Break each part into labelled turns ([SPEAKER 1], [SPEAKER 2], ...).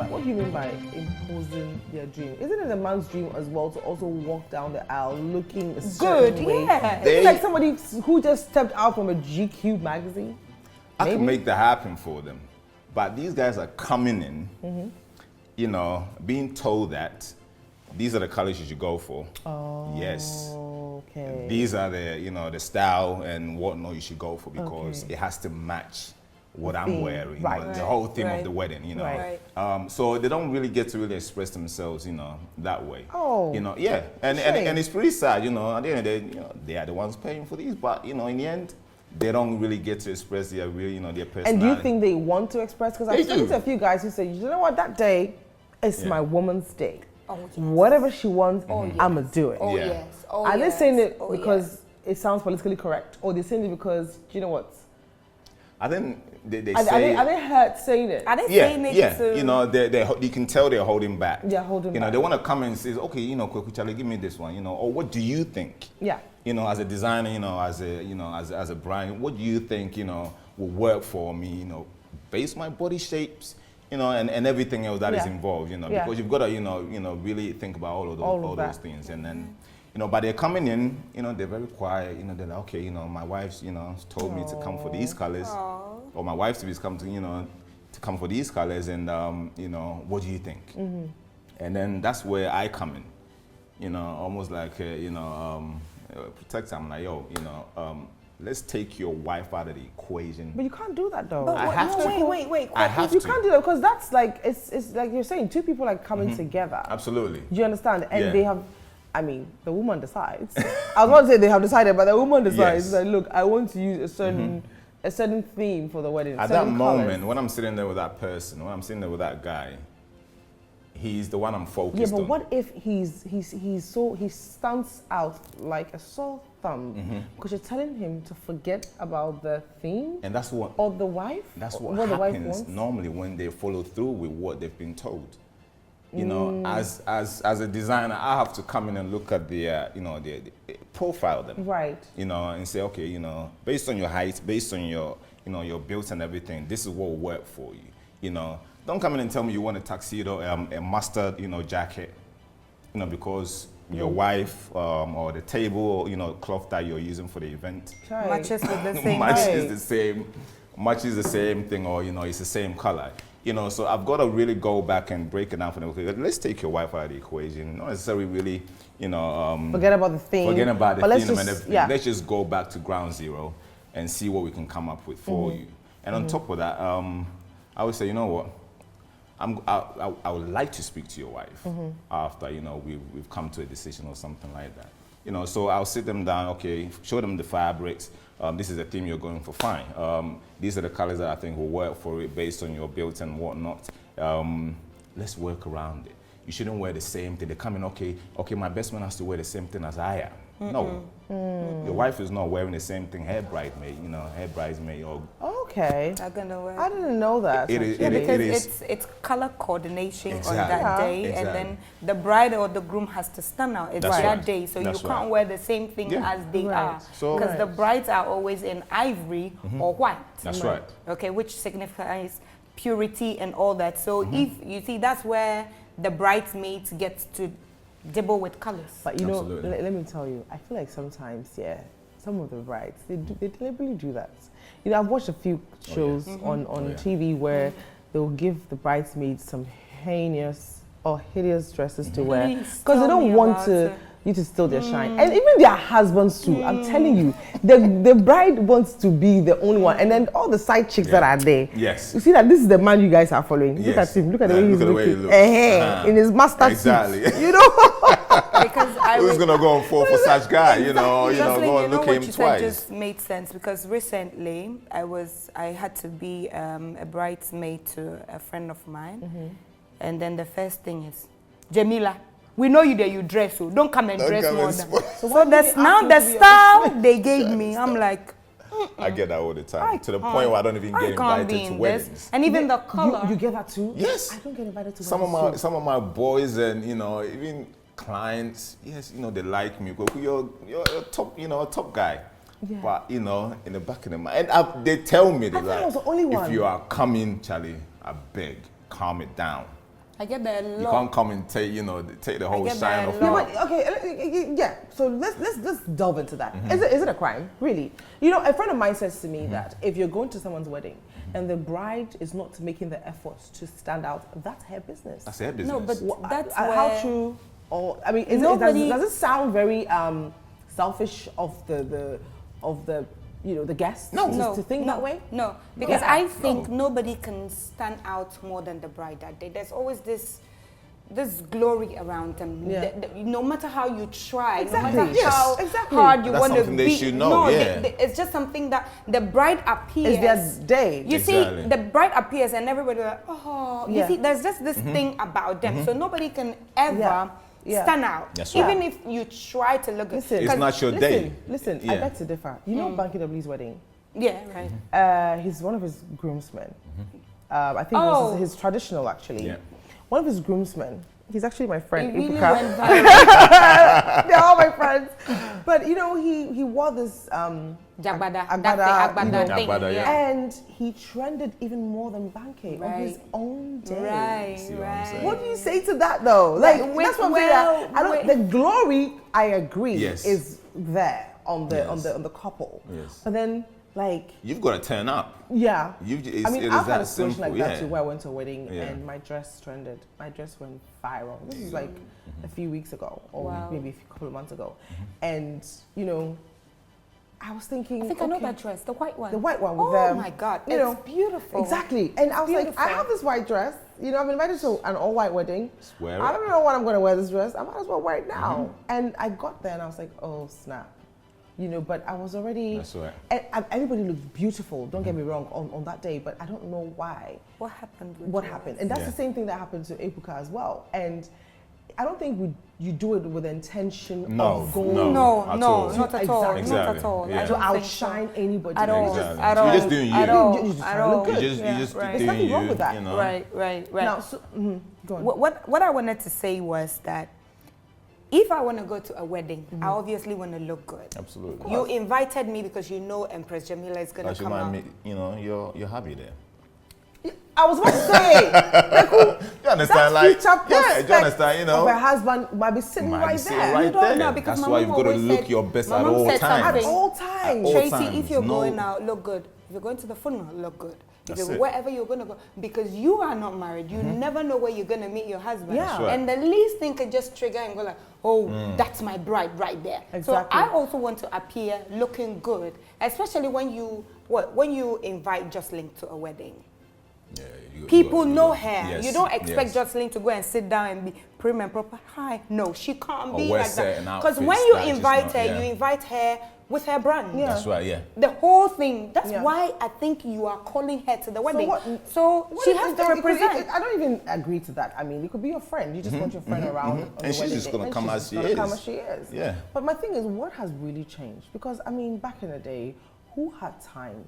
[SPEAKER 1] What do you mean by imposing their dream? Isn't it a man's dream as well to also walk down the aisle looking a certain way?
[SPEAKER 2] Yeah.
[SPEAKER 1] It's like somebody who just stepped out from a GQ magazine.
[SPEAKER 3] I can make that happen for them. But these guys are coming in, you know, being told that these are the colors you should go for.
[SPEAKER 1] Oh,
[SPEAKER 3] yes.
[SPEAKER 1] Okay.
[SPEAKER 3] These are the, you know, the style and whatnot you should go for because it has to match what I'm wearing,
[SPEAKER 1] right.
[SPEAKER 3] you know, the whole theme of the wedding, you know.
[SPEAKER 1] Right.
[SPEAKER 3] So they don't really get to really express themselves, you know, that way.
[SPEAKER 1] Oh.
[SPEAKER 3] You know, yeah. And it's pretty sad, you know, at the end of the day, you know, they are the ones paying for these, but, you know, in the end, they don't really get to express their real, you know, their personality.
[SPEAKER 1] And do you think they want to express? Because I've spoken to a few guys who say, you know what, that day is my woman's day.
[SPEAKER 2] Oh, yes.
[SPEAKER 1] Whatever she wants, I'ma do it.
[SPEAKER 2] Oh, yes. Oh,
[SPEAKER 1] Are they
[SPEAKER 2] yes.
[SPEAKER 1] saying it because it sounds politically correct? Or they're saying it because, do you know what?
[SPEAKER 3] I think they
[SPEAKER 1] say... Are they hurt saying it?
[SPEAKER 2] Are they saying it to...
[SPEAKER 3] You know, you can tell they're holding back.
[SPEAKER 1] They're holding back.
[SPEAKER 3] You know, they want to come and say, okay, you know, Charlie, give me this one, you know, or what do you think?
[SPEAKER 1] Yeah.
[SPEAKER 3] You know, as a designer, you know, as a brand, what do you think, you know, will work for me, you know, based on my body shapes, you know, and everything else that is involved, you know, because you've got to, you know, really think about all those things. And then, you know, but they're coming in, you know, they're very quiet, you know, they're like, okay, you know, my wife's, you know, told me to come for these colors, or my wife's to come to, you know, to come for these colors, and, you know, what do you think? And then that's where I come in, you know, almost like, you know, protect them, like, yo, you know, let's take your wife out of the equation.
[SPEAKER 1] But you can't do that though.
[SPEAKER 2] But
[SPEAKER 3] I have to.
[SPEAKER 2] Wait.
[SPEAKER 3] I have
[SPEAKER 1] you
[SPEAKER 3] to.
[SPEAKER 1] can't do that because that's like, it's like you're saying, two people are coming together.
[SPEAKER 3] Absolutely.
[SPEAKER 1] Do you understand? And they have, I mean, the woman decides. I was going to say they have decided, but the woman decides that, look, I want to use a certain theme for the wedding.
[SPEAKER 3] At that moment, when I'm sitting there with that person, when I'm sitting there with that guy, he's the one I'm focused on.
[SPEAKER 1] Yeah, but what if he stands out like a sore thumb because you're telling him to forget about the theme,
[SPEAKER 3] and that's what,
[SPEAKER 1] or the wife.
[SPEAKER 3] That's what
[SPEAKER 1] the wife
[SPEAKER 3] happens
[SPEAKER 1] wants?
[SPEAKER 3] normally when they follow through with what they've been told. You know, as a designer, I have to come in and look at the you know, the profile them.
[SPEAKER 1] Right.
[SPEAKER 3] You know, and say, okay, you know, based on your height, based on your, you know, your build and everything, this is what will work for you. You know, don't come in and tell me you want a tuxedo, a mustard, you know, jacket, you know, because your wife or the table, you know, cloth that you're using for the event
[SPEAKER 2] matches with the same
[SPEAKER 3] much is the same thing, or, you know, it's the same color. You know, so I've got to really go back and break it down for them. Okay, let's take your wife out of the equation. Not necessarily really, you know,
[SPEAKER 1] forget about the theme.
[SPEAKER 3] Forget about the theme and everything.
[SPEAKER 1] Yeah.
[SPEAKER 3] Let's just go back to ground zero and see what we can come up with for you. And on top of that, I would say, you know what? I would like to speak to your wife after, you know, we've come to a decision or something like that. You know, so I'll sit them down, okay, show them the fabrics. This is the theme you're going for, fine. These are the colors that I think will work for it based on your build and whatnot. Let's work around it. You shouldn't wear the same thing. They come in, okay, my best man has to wear the same thing as I am. No, your wife is not wearing the same thing her bridesmaid, you know, her bridesmaid. Or
[SPEAKER 1] okay.
[SPEAKER 2] They're gonna wear.
[SPEAKER 1] I didn't know that.
[SPEAKER 2] Because it's color coordination on that day, and then the bride or the groom has to stand out. It's their day, so you can't wear the same thing as they are. Because the brides are always in ivory or white.
[SPEAKER 3] That's right.
[SPEAKER 2] Okay, which signifies purity and all that. So if you see, that's where the bridesmaids get to dibble with colors.
[SPEAKER 1] But you know, let me tell you, I feel like sometimes, some of the brides, they deliberately do that. You know, I've watched a few shows on TV where they'll give the bridesmaids some heinous or hideous dresses to wear because they don't want you to steal their shine. And even their husbands too, I'm telling you, the bride wants to be the only one. And then all the side chicks that are there, you see that this is the man you guys are following. Look at him, look at the way he's looking. In his master suit, you know.
[SPEAKER 2] Because
[SPEAKER 3] who's gonna go and fall for such guy, you know, go and look at him twice.
[SPEAKER 2] It just made sense because recently I had to be a bridesmaid to a friend of mine, and then the first thing is, Jamila, we know you that you dress, so don't come and dress more than. So that's now the style they gave me. I'm like,
[SPEAKER 3] I get that all the time, to the point where I don't even get invited to weddings.
[SPEAKER 2] And even the color.
[SPEAKER 1] You get that too?
[SPEAKER 3] Yes.
[SPEAKER 1] I don't get invited to weddings.
[SPEAKER 3] Some of my boys and, you know, even clients, yes, you know, they like me. You're a top, you know, a top guy. but you know, in the back of the mind, and they tell me that
[SPEAKER 1] I was the only one.
[SPEAKER 3] if you are coming, Charlie, I beg, calm it down.
[SPEAKER 2] I get that a lot.
[SPEAKER 3] You can't come and take the whole
[SPEAKER 2] get
[SPEAKER 3] shine
[SPEAKER 2] that
[SPEAKER 3] off.
[SPEAKER 2] a lot.
[SPEAKER 1] Yeah, but okay, yeah. So let's delve into that. Is it a crime, really? You know, a friend of mine says to me that if you're going to someone's wedding and the bride is not making the efforts to stand out, that's her business.
[SPEAKER 3] That's her business.
[SPEAKER 2] No, but that's
[SPEAKER 1] How
[SPEAKER 2] where
[SPEAKER 1] true? Or I mean, does it sound very selfish of the the guests? To think that way.
[SPEAKER 2] No, because I think nobody can stand out more than the bride that day. There's always this glory around them.
[SPEAKER 1] Yeah.
[SPEAKER 2] No matter how you try,
[SPEAKER 1] Exactly.
[SPEAKER 2] no matter
[SPEAKER 1] Yes.
[SPEAKER 2] how
[SPEAKER 1] Exactly.
[SPEAKER 2] hard you
[SPEAKER 3] That's
[SPEAKER 2] want to
[SPEAKER 3] something
[SPEAKER 2] be.
[SPEAKER 3] they should know,
[SPEAKER 2] it's just something that the bride appears.
[SPEAKER 1] It's their day.
[SPEAKER 2] You
[SPEAKER 3] Exactly.
[SPEAKER 2] see, the bride appears and everybody like, oh,
[SPEAKER 1] Yeah.
[SPEAKER 2] you see, there's just this thing about them. So nobody can ever stand out.
[SPEAKER 3] That's
[SPEAKER 2] Even
[SPEAKER 3] right.
[SPEAKER 2] if you try to look good.
[SPEAKER 1] Listen,
[SPEAKER 3] It's not your day.
[SPEAKER 1] Listen,
[SPEAKER 3] Yeah.
[SPEAKER 1] I beg to differ. You know Banky W's wedding?
[SPEAKER 2] Yeah, right.
[SPEAKER 1] He's one of his groomsmen. I think it was his traditional, actually.
[SPEAKER 3] Yeah.
[SPEAKER 1] One of his groomsmen. He's actually my friend.
[SPEAKER 2] It really
[SPEAKER 1] Ibuka.
[SPEAKER 2] went viral.
[SPEAKER 1] They're all my friends. But you know, he wore this
[SPEAKER 2] Jagbada,
[SPEAKER 1] Agbada,
[SPEAKER 2] thing.
[SPEAKER 3] Agbada, yeah.
[SPEAKER 1] and he trended even more than Banky on his own day.
[SPEAKER 3] See what I'm saying?
[SPEAKER 1] What do you say to that though? Like
[SPEAKER 2] With-
[SPEAKER 1] that's what I'm saying. I don't. The glory, I agree,
[SPEAKER 3] Yes.
[SPEAKER 1] is there on the couple.
[SPEAKER 3] Yes.
[SPEAKER 1] But then, like,
[SPEAKER 3] You've got to turn up.
[SPEAKER 1] yeah.
[SPEAKER 3] It
[SPEAKER 1] I mean,
[SPEAKER 3] is
[SPEAKER 1] I've had
[SPEAKER 3] that
[SPEAKER 1] a situation
[SPEAKER 3] simple.
[SPEAKER 1] like that too, where I went to a wedding
[SPEAKER 3] Yeah.
[SPEAKER 1] and my dress trended. My dress went viral. This is like a few weeks ago, or maybe a couple of months ago, and you know, I was thinking.
[SPEAKER 2] I think I know that dress, the white one.
[SPEAKER 1] The white one with
[SPEAKER 2] oh my God, it's beautiful.
[SPEAKER 1] Exactly. And I was like,
[SPEAKER 2] beautiful.
[SPEAKER 1] I have this white dress. You know, I've been invited to an all-white wedding.
[SPEAKER 3] Wear it.
[SPEAKER 1] I don't know when I'm going to wear this dress. I might as well wear it now. And I got there and I was like, oh, snap. You know, but I was already...
[SPEAKER 3] That's right.
[SPEAKER 1] And everybody looked beautiful, don't get me wrong, on that day. But I don't know why.
[SPEAKER 2] What happened?
[SPEAKER 1] What happened? And that's the same thing that happened to Ebuka as well. And I don't think you do it with the intention of going
[SPEAKER 2] No,
[SPEAKER 3] at all.
[SPEAKER 2] not at all.
[SPEAKER 1] Exactly.
[SPEAKER 2] Not at all.
[SPEAKER 3] Yeah.
[SPEAKER 2] I
[SPEAKER 1] to
[SPEAKER 2] don't think
[SPEAKER 1] outshine
[SPEAKER 2] so.
[SPEAKER 1] anybody.
[SPEAKER 2] At all.
[SPEAKER 3] Exactly.
[SPEAKER 2] At
[SPEAKER 3] You're
[SPEAKER 2] all.
[SPEAKER 3] just doing you.
[SPEAKER 2] At all.
[SPEAKER 1] You're just
[SPEAKER 2] At
[SPEAKER 1] trying to look
[SPEAKER 2] all.
[SPEAKER 1] good.
[SPEAKER 3] You just
[SPEAKER 2] right.
[SPEAKER 3] doing
[SPEAKER 1] There's nothing
[SPEAKER 3] you.
[SPEAKER 1] wrong with that.
[SPEAKER 3] You know?
[SPEAKER 2] Right.
[SPEAKER 1] Now, go on.
[SPEAKER 2] What I wanted to say was that if I want to go to a wedding, I obviously want to look good.
[SPEAKER 3] Absolutely.
[SPEAKER 2] You invited me because you know Empress Jamila is going
[SPEAKER 3] That
[SPEAKER 2] to
[SPEAKER 3] you
[SPEAKER 2] come out.
[SPEAKER 3] might meet, you know, you're happy there.
[SPEAKER 1] I was about to say,
[SPEAKER 3] You understand, like,
[SPEAKER 1] future
[SPEAKER 3] yeah, do you
[SPEAKER 1] prospect
[SPEAKER 3] understand, you know?
[SPEAKER 1] of her husband might be sitting
[SPEAKER 3] Might be
[SPEAKER 1] right
[SPEAKER 3] sitting
[SPEAKER 1] there.
[SPEAKER 3] right
[SPEAKER 2] You don't
[SPEAKER 3] there.
[SPEAKER 2] know, because
[SPEAKER 3] That's
[SPEAKER 2] my
[SPEAKER 3] why
[SPEAKER 2] mom
[SPEAKER 3] you've got to
[SPEAKER 2] always
[SPEAKER 3] look
[SPEAKER 2] said-
[SPEAKER 3] your best
[SPEAKER 2] my
[SPEAKER 3] at
[SPEAKER 2] mom
[SPEAKER 3] all
[SPEAKER 2] said
[SPEAKER 3] times.
[SPEAKER 2] something.
[SPEAKER 1] At all times.
[SPEAKER 3] all
[SPEAKER 2] Tracy,
[SPEAKER 3] times,
[SPEAKER 2] if you're
[SPEAKER 3] no.
[SPEAKER 2] going out, look good. If you're going to the funeral, look good. If
[SPEAKER 3] That's
[SPEAKER 2] you're
[SPEAKER 3] it.
[SPEAKER 2] wherever you're going to go, because you are not married, you never know where you're going to meet your husband.
[SPEAKER 1] Yeah. That's
[SPEAKER 3] right.
[SPEAKER 2] And the least thing can just trigger and go like, oh, that's my bride right there. So
[SPEAKER 1] Exactly.
[SPEAKER 2] I also want to appear looking good, especially when you invite Joselyn to a wedding.
[SPEAKER 3] Yeah,
[SPEAKER 2] People know her.
[SPEAKER 3] Yes,
[SPEAKER 2] You don't expect
[SPEAKER 3] yes.
[SPEAKER 2] Joselyn to go and sit down and be prim and proper. Hi. No, she can't
[SPEAKER 3] Or
[SPEAKER 2] be
[SPEAKER 3] wear
[SPEAKER 2] like that.
[SPEAKER 3] certain
[SPEAKER 2] Because
[SPEAKER 3] outfits
[SPEAKER 2] when you
[SPEAKER 3] that just
[SPEAKER 2] invite
[SPEAKER 3] not-
[SPEAKER 2] her,
[SPEAKER 3] yeah.
[SPEAKER 2] you invite her with her brand.
[SPEAKER 1] Yeah.
[SPEAKER 3] That's right, yeah.
[SPEAKER 2] The whole thing. That's
[SPEAKER 1] Yeah.
[SPEAKER 2] why I think you are calling her to the wedding.
[SPEAKER 1] what-
[SPEAKER 2] So
[SPEAKER 1] What
[SPEAKER 2] she
[SPEAKER 1] if
[SPEAKER 2] has
[SPEAKER 1] it-
[SPEAKER 2] to
[SPEAKER 1] it could-
[SPEAKER 2] represent.
[SPEAKER 1] I don't even agree to that. I mean, it could be your friend. You just want your friend around. on the
[SPEAKER 3] And she's
[SPEAKER 1] wedding
[SPEAKER 3] just
[SPEAKER 1] day,
[SPEAKER 3] gonna
[SPEAKER 1] and
[SPEAKER 3] come
[SPEAKER 1] she's
[SPEAKER 3] as
[SPEAKER 1] just
[SPEAKER 3] she
[SPEAKER 1] gonna
[SPEAKER 3] is.
[SPEAKER 1] come as she is.
[SPEAKER 3] Yeah.
[SPEAKER 1] But my thing is, what has really changed? Because I mean, back in the day, who had time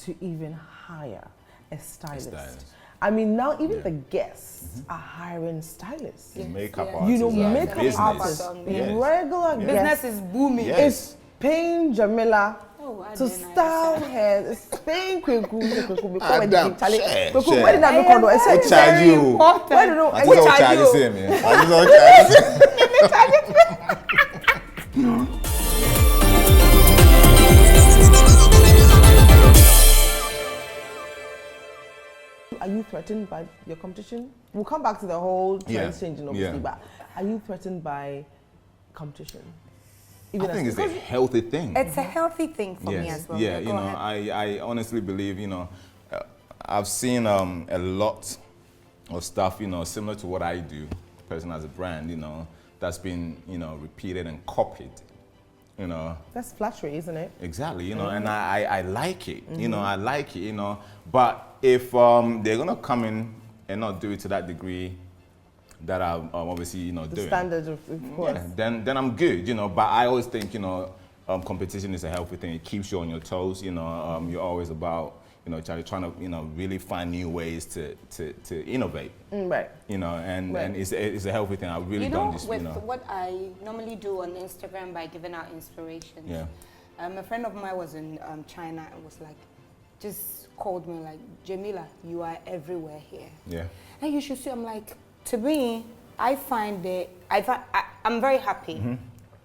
[SPEAKER 1] to even hire a stylist? I mean, now even the guests are hiring stylists.
[SPEAKER 3] Makeup
[SPEAKER 2] Yeah.
[SPEAKER 3] artists.
[SPEAKER 1] You know,
[SPEAKER 3] and
[SPEAKER 1] makeup
[SPEAKER 3] business.
[SPEAKER 1] artists,
[SPEAKER 2] Yes.
[SPEAKER 1] regular
[SPEAKER 2] Business
[SPEAKER 1] guests
[SPEAKER 2] is booming.
[SPEAKER 3] Yes.
[SPEAKER 1] is paying Jamila
[SPEAKER 2] Oh, I
[SPEAKER 1] to
[SPEAKER 2] didn't
[SPEAKER 1] style hair. It's paying Kweku.
[SPEAKER 3] Adam, share.
[SPEAKER 1] Where did I go? I said,
[SPEAKER 3] What charge
[SPEAKER 2] very
[SPEAKER 3] you?
[SPEAKER 2] important.
[SPEAKER 1] where did
[SPEAKER 3] I
[SPEAKER 1] I
[SPEAKER 3] just don't
[SPEAKER 2] charge
[SPEAKER 3] charge
[SPEAKER 2] you?
[SPEAKER 3] the same, man. I just don't charge the same.
[SPEAKER 1] Are you threatened by your competition? We'll come back to the whole trends changing, obviously,
[SPEAKER 3] Yeah.
[SPEAKER 1] but are you threatened by competition?
[SPEAKER 3] I think it's a healthy thing.
[SPEAKER 2] It's a healthy thing for me as well.
[SPEAKER 3] Yeah,
[SPEAKER 2] Go
[SPEAKER 3] you know,
[SPEAKER 2] ahead.
[SPEAKER 3] I honestly believe, you know, I've seen a lot of stuff, you know, similar to what I do, personally as a brand, you know, that's been, you know, repeated and copied, you know.
[SPEAKER 1] That's flattery, isn't it?
[SPEAKER 3] Exactly, you know, and I like it, you know, I like it, you know. But if they're gonna come in and not do it to that degree that I'm obviously, you know,
[SPEAKER 1] The
[SPEAKER 3] doing,
[SPEAKER 1] standards, of course.
[SPEAKER 3] yeah, then I'm good, you know. But I always think, you know, competition is a healthy thing. It keeps you on your toes, you know. You're always about, you know, trying to, you know, really find new ways to innovate,
[SPEAKER 1] Right.
[SPEAKER 3] you know, and
[SPEAKER 1] Right.
[SPEAKER 3] it's a healthy thing. I really
[SPEAKER 2] You know,
[SPEAKER 3] don't just,
[SPEAKER 2] with
[SPEAKER 3] you know.
[SPEAKER 2] what I normally do on Instagram by giving out inspiration.
[SPEAKER 3] Yeah.
[SPEAKER 2] A friend of mine was in China and was like, just called me like, Jamila, you are everywhere here.
[SPEAKER 3] Yeah.
[SPEAKER 2] And you should see, I'm like, to me, I find it, I'm very happy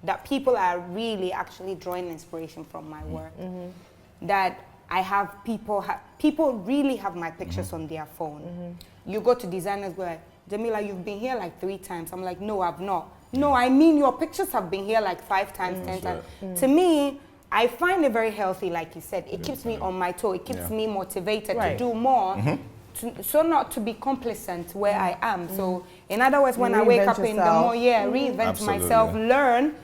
[SPEAKER 2] that people are really actually drawing inspiration from my work. That I have people really have my pictures on their phone. You go to designers, go like, Jamila, you've been here like 3 times. I'm like, no, I've not. No, I mean your pictures have been here like 5 times, 10 times. To me, I find it very healthy, like you said. It keeps me on my toe. It keeps me motivated to do more. So not to be complacent where I am. So in other words, when I wake up in the morning, reinvent myself, learn.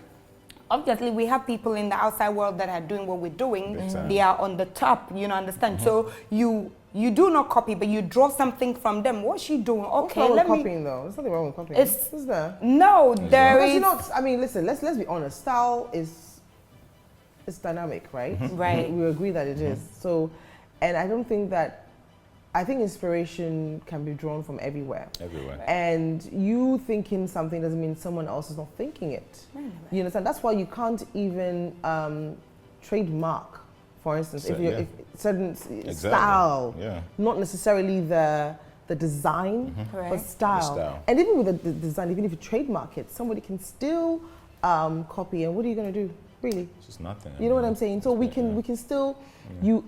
[SPEAKER 2] Obviously, we have people in the outside world that are doing what we're doing. They are on the top, you know, understand? So you do not copy, but you draw something from them. What's she doing? Okay,
[SPEAKER 1] let me. Copying though, there's nothing wrong with copying. Is there?
[SPEAKER 2] No, there is.
[SPEAKER 1] You know, I mean, listen. Let's be honest. Style is dynamic, right?
[SPEAKER 2] Right.
[SPEAKER 1] We agree that it is. So, and I don't think that. I think inspiration can be drawn from everywhere. And you thinking something doesn't mean someone else is not thinking it. You understand? That's why you can't even trademark, for instance, if certain style, not necessarily the design, but style. And even with the design, even if you trademark it, somebody can still copy. And what are you going to do? Really?
[SPEAKER 3] It's just nothing.
[SPEAKER 1] You know what I'm saying? So we can still,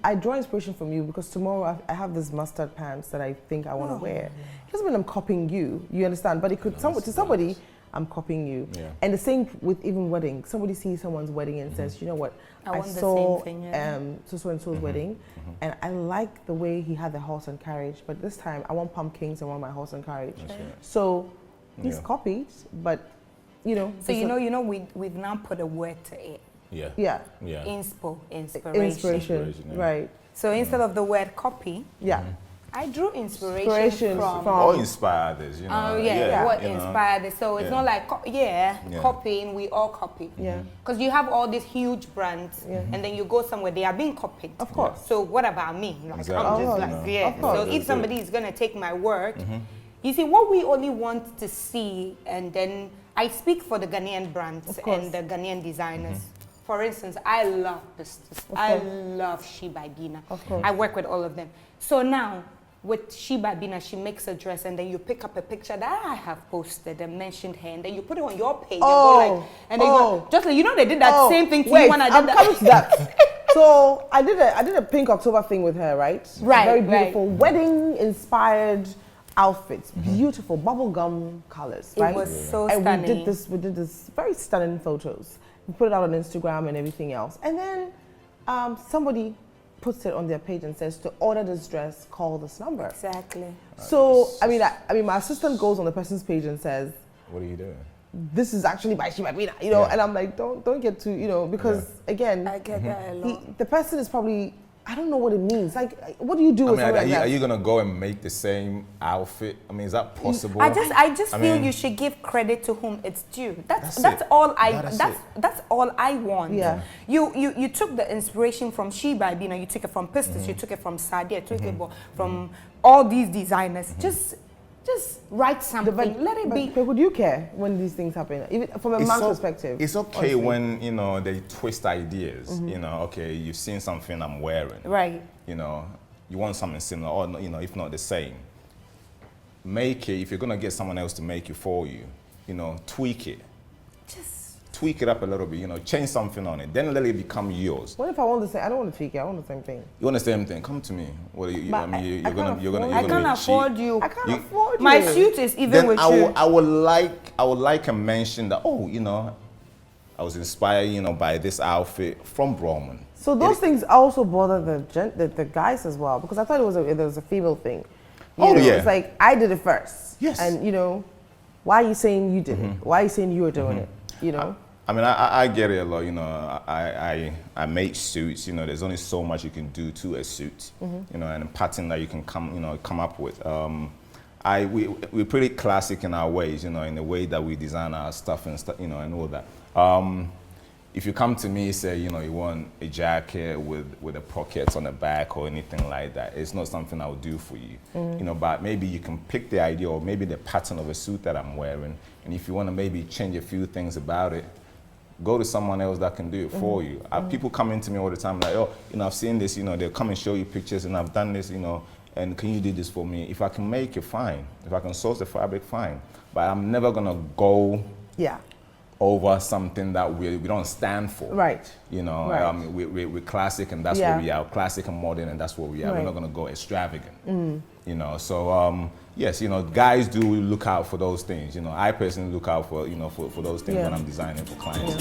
[SPEAKER 1] I draw inspiration from you because tomorrow I have this mustard pants that I think I want to wear. It doesn't mean I'm copying you, you understand? But it could, to somebody, I'm copying you. And the same with even wedding. Somebody sees someone's wedding and says, you know what, I saw so-and-so's wedding and I like the way he had the horse and carriage, but this time I want pumpkins and want my horse and carriage. So he's copied, but you know.
[SPEAKER 2] So you know, we've now put a word to it. Inspiration.
[SPEAKER 1] Right.
[SPEAKER 2] So instead of the word copy, I drew inspiration from.
[SPEAKER 3] Or inspire others, you know.
[SPEAKER 2] What inspired this? So it's not like copying. We all copy. Because you have all these huge brands, and then you go somewhere, they are being copied.
[SPEAKER 1] Of course.
[SPEAKER 2] So what about me? Like,
[SPEAKER 3] exactly.
[SPEAKER 2] I'm just So if somebody is gonna take my work, you see, what we only want to see, and then I speak for the Ghanaian brands and the Ghanaian designers. For instance, I love Pistis. I love Shiba Bina. I work with all of them. So now, with Shiba Bina, she makes a dress, and then you pick up a picture that I have posted and mentioned her, and then you put it on your page and then you go, Joselyn, you know they did that same thing to you when I did that.
[SPEAKER 1] Coming to that. So I did a Pink October thing with her, right? Very beautiful wedding-inspired outfits, beautiful bubblegum colors, right?
[SPEAKER 2] It was so stunning.
[SPEAKER 1] And we did this very stunning photos. We put it out on Instagram and everything else. And then somebody puts it on their page and says, to order this dress, call this number.
[SPEAKER 2] Exactly.
[SPEAKER 1] So, I mean, my assistant goes on the person's page and says,
[SPEAKER 3] what are you doing?
[SPEAKER 1] This is actually by Shiba Bina, you know, and I'm like, don't get too, you know, because again,
[SPEAKER 2] I get that a lot.
[SPEAKER 1] The person is probably, I don't know what it means. Like, what do you do with something like that?
[SPEAKER 3] Are you gonna go and make the same outfit? I mean, is that possible?
[SPEAKER 2] I just feel you should give credit to whom it's due. That's all I want.
[SPEAKER 1] Yeah.
[SPEAKER 2] You took the inspiration from Shiba Bina, you took it from Pistis, you took it from Sadia, you took it from all these designers. Just write something. Let it be.
[SPEAKER 1] But would you care when these things happen? Even from a man's perspective.
[SPEAKER 3] It's okay honestly. When, you know, they twist ideas. You know, okay, you've seen something I'm wearing.
[SPEAKER 2] Right.
[SPEAKER 3] You know, you want something similar or, you know, if not the same. Make it, if you're going to get someone else to make it for you, you know, tweak it.
[SPEAKER 2] Just
[SPEAKER 3] tweak it up a little bit, you know, change something on it. Then let it become yours.
[SPEAKER 1] What if I want the same? I don't want to tweak it. I want the same thing.
[SPEAKER 3] You want the same thing? Come to me. What are you? I mean, you're gonna.
[SPEAKER 2] I can't afford you.
[SPEAKER 1] I can't afford you.
[SPEAKER 2] My suit is even
[SPEAKER 3] then
[SPEAKER 2] with
[SPEAKER 3] you.
[SPEAKER 2] you.
[SPEAKER 3] I would like a mention that, oh, you know, I was inspired, you know, by this outfit from Brommon.
[SPEAKER 1] So those things also bother the guys as well, because I thought it was a female thing. You know, it's like I did it first.
[SPEAKER 3] Yes.
[SPEAKER 1] And you know, why are you saying you did it? Why are you saying you were doing it? You know.
[SPEAKER 3] I mean, I get it a lot, you know, I make suits, you know, there's only so much you can do to a suit, you know, and a pattern that you can come up with. We're pretty classic in our ways, you know, in the way that we design our stuff and stuff, you know, and all that. If you come to me, say, you know, you want a jacket with the pockets on the back or anything like that, it's not something I'll do for you, you know, but maybe you can pick the idea or maybe the pattern of a suit that I'm wearing, and if you want to maybe change a few things about it, go to someone else that can do it for you. People come into me all the time like, oh, you know, I've seen this, you know, they'll come and show you pictures and I've done this, you know, and can you do this for me? If I can make it, fine. If I can source the fabric, fine. But I'm never gonna go over something that we don't stand for.
[SPEAKER 1] Right.
[SPEAKER 3] You know,
[SPEAKER 1] right.
[SPEAKER 3] We're classic and that's what we are. Classic and modern and that's what we are. Right. We're not gonna go extravagant. You know, so yes, you know, guys do look out for those things. You know, I personally look out for, you know, for those things when I'm designing for clients.